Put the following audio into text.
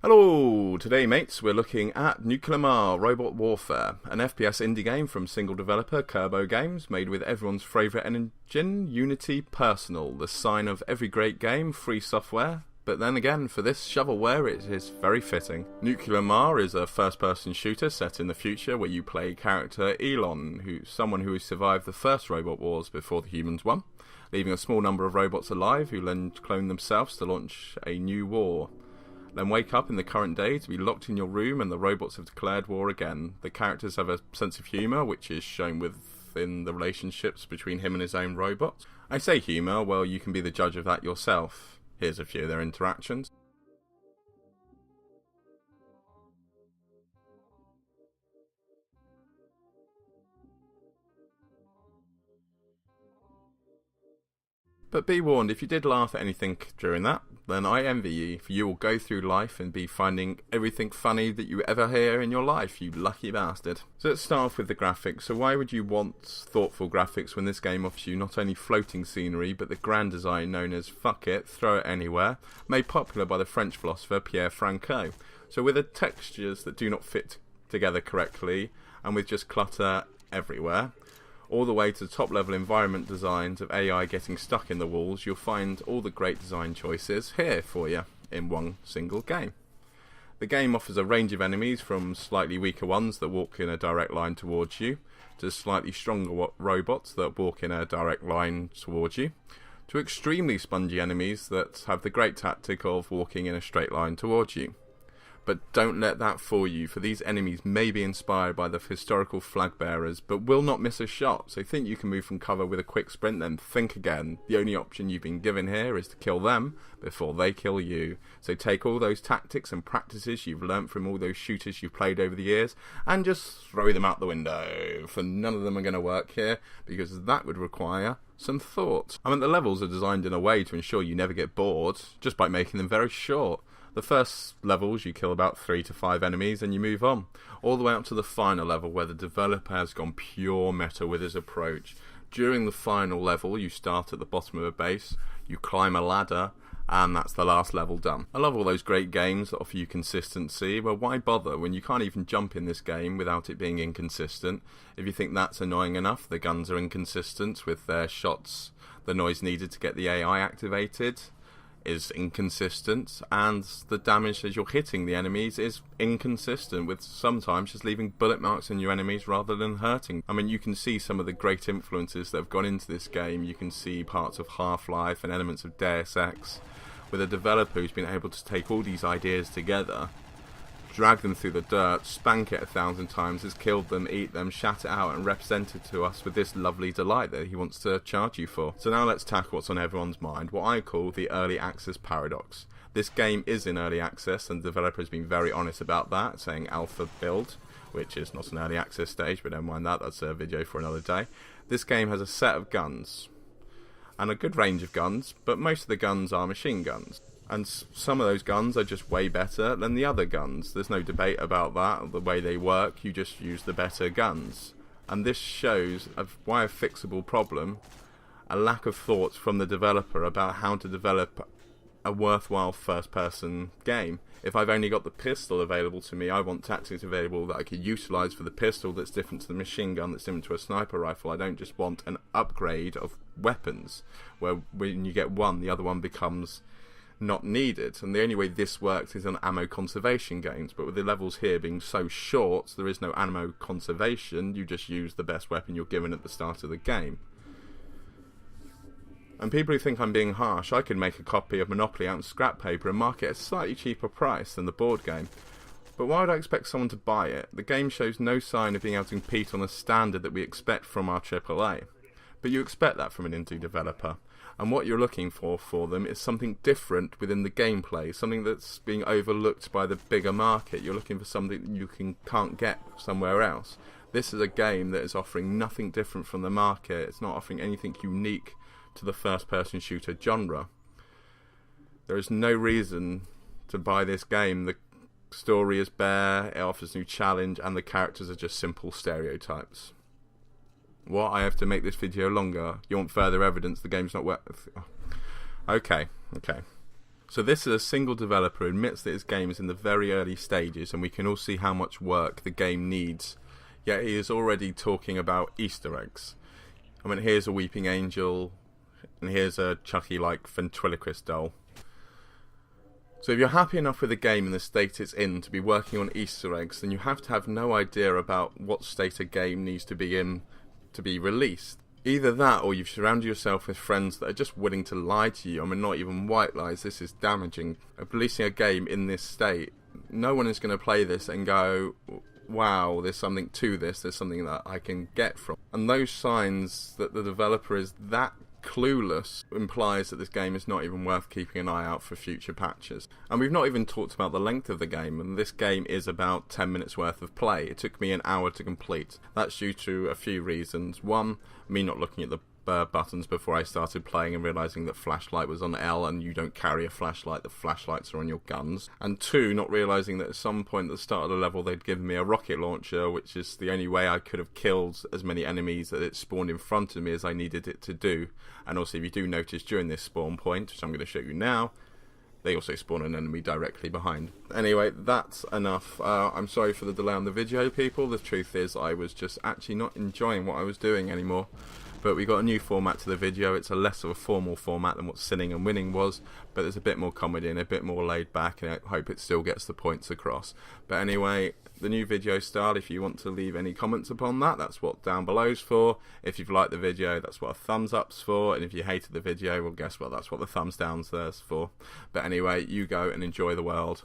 Hello! Today, mates, we're looking at Nukklerma Robot Warfare, an FPS indie game from single developer Kerbo Games, made with everyone's favourite engine, Unity Personal, the sign of every great game, free software. But then again, for this shovelware, it is very fitting. Nukklerma is a first-person shooter set in the future where you play character Elon, someone who survived the first robot wars before the humans won, leaving a small number of robots alive who then clone themselves to launch a new war. Then wake up in the current day to be locked in your room and the robots have declared war again. The characters have a sense of humour, which is shown within the relationships between him and his own robots. I say humour, well, you can be the judge of that yourself. Here's a few of their interactions. But be warned, if you did laugh at anything during that, then I envy you, for you will go through life and be finding everything funny that you ever hear in your life, you lucky bastard. So let's start off with the graphics. So why would you want thoughtful graphics when this game offers you not only floating scenery, but the grand design known as fuck it, throw it anywhere, made popular by the French philosopher Pierre Franco. So with the textures that do not fit together correctly, and with just clutter everywhere, all the way to the top level environment designs of AI getting stuck in the walls, you'll find all the great design choices here for you in one single game. The game offers a range of enemies, from slightly weaker ones that walk in a direct line towards you, to slightly stronger robots that walk in a direct line towards you, to extremely spongy enemies that have the great tactic of walking in a straight line towards you. But don't let that fool you, for these enemies may be inspired by the historical flag bearers, but will not miss a shot. So think you can move from cover with a quick sprint, then think again. The only option you've been given here is to kill them before they kill you. So take all those tactics and practices you've learnt from all those shooters you've played over the years, and just throw them out the window, for none of them are going to work here, because that would require some thought. I mean, the levels are designed in a way to ensure you never get bored, just by making them very short. The first levels you kill about 3 to 5 enemies and you move on, all the way up to the final level where the developer has gone pure meta with his approach. During the final level you start at the bottom of a base, you climb a ladder, and that's the last level done. I love all those great games that offer you consistency. Well, why bother when you can't even jump in this game without it being inconsistent? If you think that's annoying enough, the guns are inconsistent with their shots, the noise needed to get the AI activated is inconsistent, and the damage as you're hitting the enemies is inconsistent, with sometimes just leaving bullet marks in your enemies rather than hurting. I mean, you can see some of the great influences that have gone into this game. You can see parts of Half-Life and elements of Deus Ex, with a developer who's been able to take all these ideas together, drag them through the dirt, spank it 1,000 times, has killed them, eat them, shat it out, and represent it to us with this lovely delight that he wants to charge you for. So now let's tackle what's on everyone's mind, what I call the early access paradox. This game is in early access, and the developer has been very honest about that, saying alpha build, which is not an early access stage, but don't mind that, that's a video for another day. This game has a set of guns, and a good range of guns, but most of the guns are machine guns. And some of those guns are just way better than the other guns. There's no debate about that, the way they work, you just use the better guns. And this shows why a fixable problem, a lack of thought from the developer about how to develop a worthwhile first-person game. If I've only got the pistol available to me, I want tactics available that I could utilise for the pistol that's different to the machine gun, that's different to a sniper rifle. I don't just want an upgrade of weapons, where when you get one, the other one becomes not needed. And the only way this works is on ammo conservation games, but with the levels here being so short, there is no ammo conservation, you just use the best weapon you're given at the start of the game. And people who think I'm being harsh, I could make a copy of Monopoly out of scrap paper and market at a slightly cheaper price than the board game. But why would I expect someone to buy it? The game shows no sign of being able to compete on the standard that we expect from our AAA. But you expect that from an indie developer. And what you're looking for them is something different within the gameplay, something that's being overlooked by the bigger market. You're looking for something that you can't get somewhere else. This is a game that is offering nothing different from the market. It's not offering anything unique to the first-person shooter genre. There is no reason to buy this game. The story is bare, it offers new challenge, and the characters are just simple stereotypes. What? I have to make this video longer? You want further evidence the game's not worth... Okay. So this is a single developer who admits that his game is in the very early stages, and we can all see how much work the game needs. Yet he is already talking about Easter eggs. I mean, here's a weeping angel, and here's a Chucky-like ventriloquist doll. So if you're happy enough with the game and the state it's in to be working on Easter eggs, then you have to have no idea about what state a game needs to be in to be released. Either that, or you've surrounded yourself with friends that are just willing to lie to you. I mean, not even white lies. This is damaging. Releasing a game in this state, no one is going to play this and go, wow, there's something to this, there's something that I can get from. And those signs that the developer is that clueless implies that this game is not even worth keeping an eye out for future patches. And we've not even talked about the length of the game, and this game is about 10 minutes worth of play. It took me an hour to complete. That's due to a few reasons. One, me not looking at the buttons before I started playing and realising that flashlight was on L and you don't carry a flashlight, the flashlights are on your guns. And two, not realising that at some point at the start of the level they'd given me a rocket launcher, which is the only way I could have killed as many enemies that it spawned in front of me as I needed it to do. And also, if you do notice during this spawn point, which I'm going to show you now, they also spawn an enemy directly behind. Anyway, that's enough. I'm sorry for the delay on the video, people. The truth is I was just actually not enjoying what I was doing anymore. But we got a new format to the video. It's a less of a formal format than what Sinning and Winning was, but there's a bit more comedy and a bit more laid back, and I hope it still gets the points across. But anyway, the new video style, if you want to leave any comments upon that, that's what down below's for. If you've liked the video, that's what a thumbs up's for, and if you hated the video, well, guess what, that's what the thumbs down's there's for. But anyway, you go and enjoy the world.